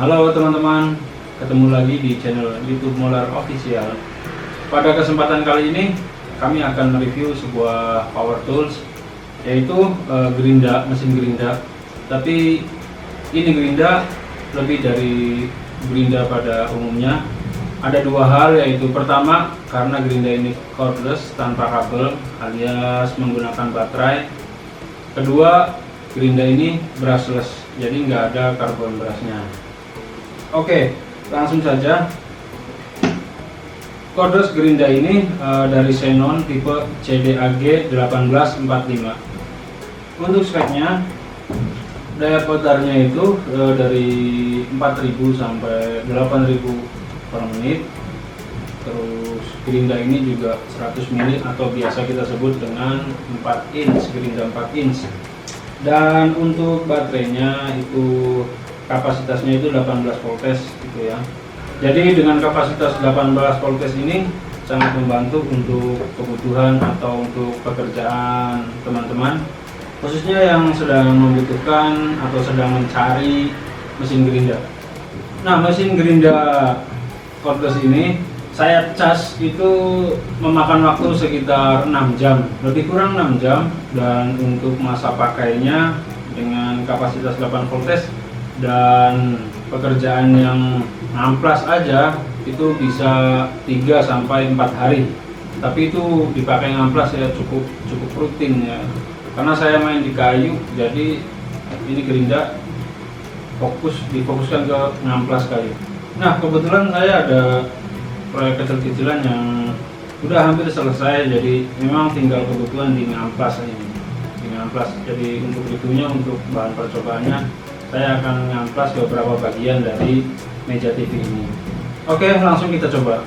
Halo teman-teman, ketemu lagi di channel YouTube Molar Official. Pada kesempatan kali ini kami akan mereview sebuah power tools, yaitu gerinda, mesin gerinda. Tapi ini gerinda lebih dari gerinda pada umumnya. Ada dua hal, yaitu pertama karena gerinda ini cordless tanpa kabel alias menggunakan baterai. Kedua, gerinda ini brushless, jadi nggak ada karbon brushnya. Oke, langsung saja. Cordless gerinda ini dari Xenon tipe CDAG 1845. Untuk speknya, daya putarnya itu dari 4000 sampai 8000 per menit. Terus gerinda ini juga 100 mili atau biasa kita sebut dengan 4 inch, gerinda 4 inch. Dan untuk baterainya itu kapasitasnya itu 18 volts gitu ya. Jadi dengan kapasitas 18 volts ini sangat membantu untuk kebutuhan atau untuk pekerjaan teman-teman, khususnya yang sedang membutuhkan atau sedang mencari mesin gerinda. Nah, mesin gerinda cordless ini saya cas itu memakan waktu sekitar 6 jam, lebih kurang 6 jam. Dan untuk masa pakainya dengan kapasitas 8 volts dan pekerjaan yang ngamplas aja itu bisa 3 sampai 4 hari. Tapi itu dipakai ngamplas ya cukup rutin ya. Karena saya main di kayu, jadi ini gerinda difokuskan ke ngamplas kayu. Nah, kebetulan saya ada proyek kecil-kecilan yang udah hampir selesai, jadi memang tinggal kebutuhan di ngamplas ini. Di ngamplas. Jadi untuk itunya, untuk bahan percobaannya saya akan ngamplas beberapa bagian dari meja TV ini. Oke, langsung kita coba.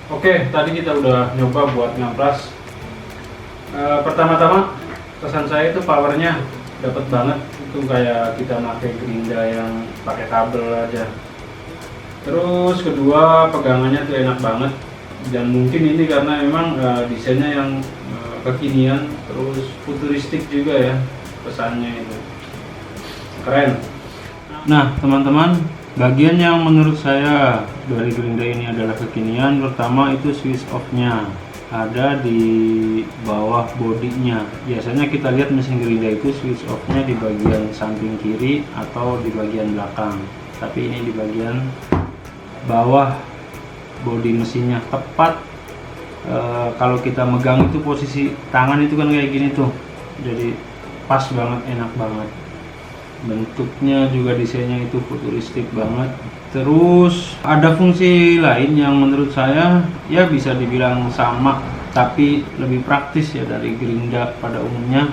Oke, tadi kita udah nyoba buat ngamplas. Pertama-tama pesan saya itu powernya dapat banget, itu kayak kita pakai gerinda yang pakai kabel aja. Terus kedua, pegangannya tuh enak banget, dan mungkin ini karena memang desainnya yang kekinian, terus futuristik juga ya, pesannya itu keren. Nah teman-teman, bagian yang menurut saya dari gerinda ini adalah kekinian, pertama itu switch off nya ada di bawah bodinya. Biasanya kita lihat mesin gerinda itu switch off nya di bagian samping kiri atau di bagian belakang, tapi ini di bagian bawah bodi mesinnya, tepat kalau kita megang itu posisi tangan itu kan kayak gini tuh, jadi pas banget, enak banget. Bentuknya juga desainnya itu futuristik banget. Terus ada fungsi lain yang menurut saya ya bisa dibilang sama tapi lebih praktis ya dari gerinda pada umumnya.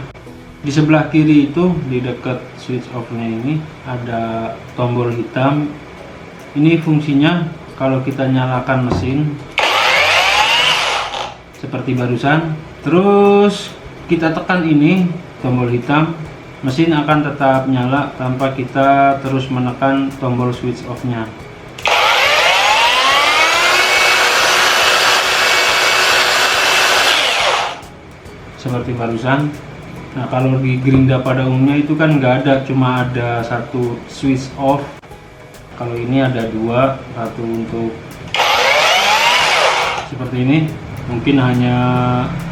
Di sebelah kiri itu di dekat switch off nya ini ada tombol hitam. Ini fungsinya kalau kita nyalakan mesin seperti barusan, terus kita tekan ini tombol hitam, mesin akan tetap nyala tanpa kita terus menekan tombol switch off nya. Seperti barusan. Nah kalau di gerinda pada umumnya itu kan nggak ada, cuma ada satu switch off. Kalau ini ada dua, satu untuk seperti ini, mungkin hanya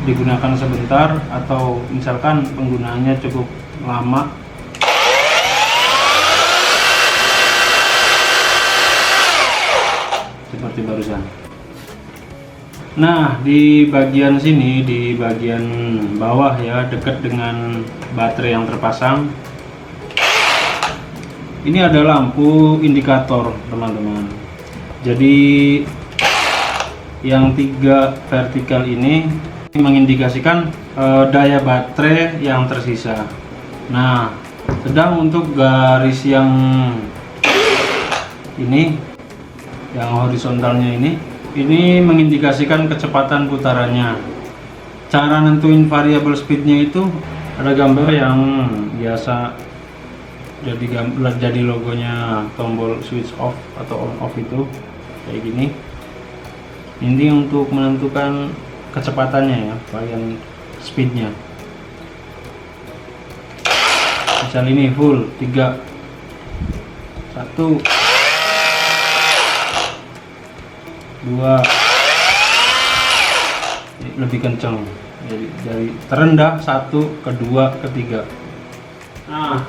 digunakan sebentar atau misalkan penggunaannya cukup lama. Seperti barusan. Nah di bagian sini, di bagian bawah ya, dekat dengan baterai yang terpasang, ini ada lampu indikator teman-teman. Jadi yang 3 vertikal ini mengindikasikan daya baterai yang tersisa. Nah, sedang untuk garis yang ini, yang horizontalnya ini mengindikasikan kecepatan putarannya. Cara nentuin variabel speednya itu ada gambar yang biasa jadi logonya tombol switch off atau on off itu kayak gini. Ini untuk menentukan kecepatannya ya, varian speednya. Misal ini full 3, 1, 2, lebih kencang. Jadi dari terendah 1 ke 2 ke 3. Nah,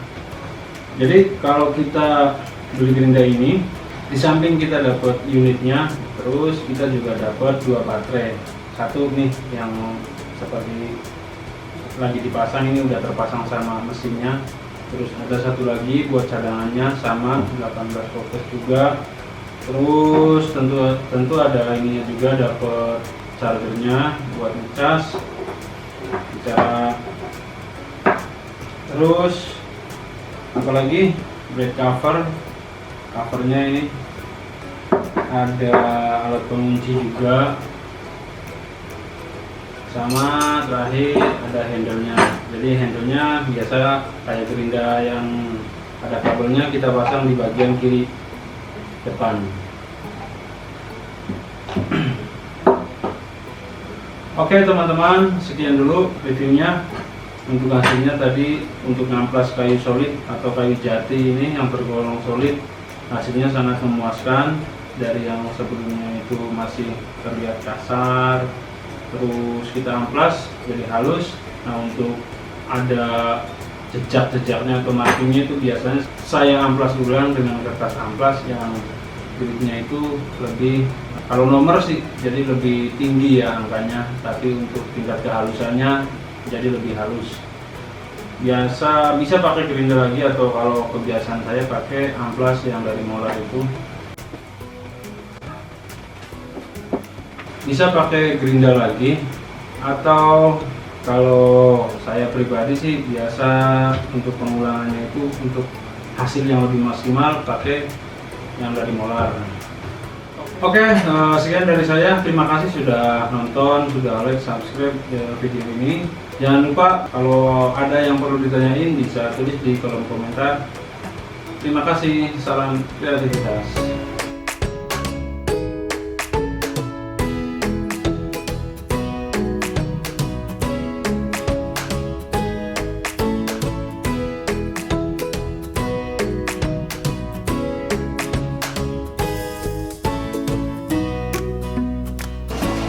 jadi kalau kita beli gerinda ini, di samping kita dapat unitnya, terus kita juga dapat 2 baterai. Satu nih yang seperti lagi dipasang, ini udah terpasang sama mesinnya. Terus ada satu lagi buat cadangannya sama 18 volts juga. Terus tentu ada ininya juga, dapat chargernya buat ngecas. Terus apalagi blade covernya ini ada alat pengunci juga, sama terakhir ada handle-nya. Jadi handle-nya biasa kayak gerinda yang ada kabelnya, kita pasang di bagian kiri depan. Oke teman-teman, sekian dulu reviewnya. Untuk hasilnya tadi, untuk ngamplas kayu solid atau kayu jati ini yang tergolong solid, hasilnya sangat memuaskan. Dari yang sebelumnya itu masih terlihat kasar, terus kita amplas jadi halus. Nah untuk ada jejak-jejaknya atau markingnya itu biasanya saya amplas ulang dengan kertas amplas yang gridnya itu lebih, kalau nomor sih jadi lebih tinggi ya angkanya, tapi untuk tingkat kehalusannya jadi lebih halus. Biasa bisa pakai gerinda lagi, atau kalau kebiasaan saya pakai amplas yang dari molar itu. Bisa pakai gerinda lagi, atau kalau saya pribadi sih biasa untuk pengulangannya itu untuk hasil yang lebih maksimal pakai yang dari molar. Oke, sekian dari saya. Terima kasih sudah nonton, sudah like, subscribe video ini. Jangan lupa kalau ada yang perlu ditanyain bisa tulis di kolom komentar. Terima kasih, salam kreativitas.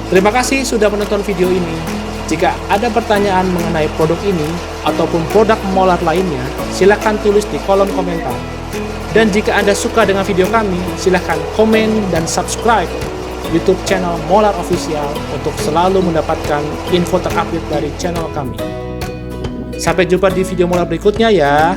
Terima kasih sudah menonton video ini. Jika ada pertanyaan mengenai produk ini ataupun produk Molar lainnya, silakan tulis di kolom komentar. Dan jika Anda suka dengan video kami, silakan komen dan subscribe YouTube channel Molar Official untuk selalu mendapatkan info terupdate dari channel kami. Sampai jumpa di video Molar berikutnya ya.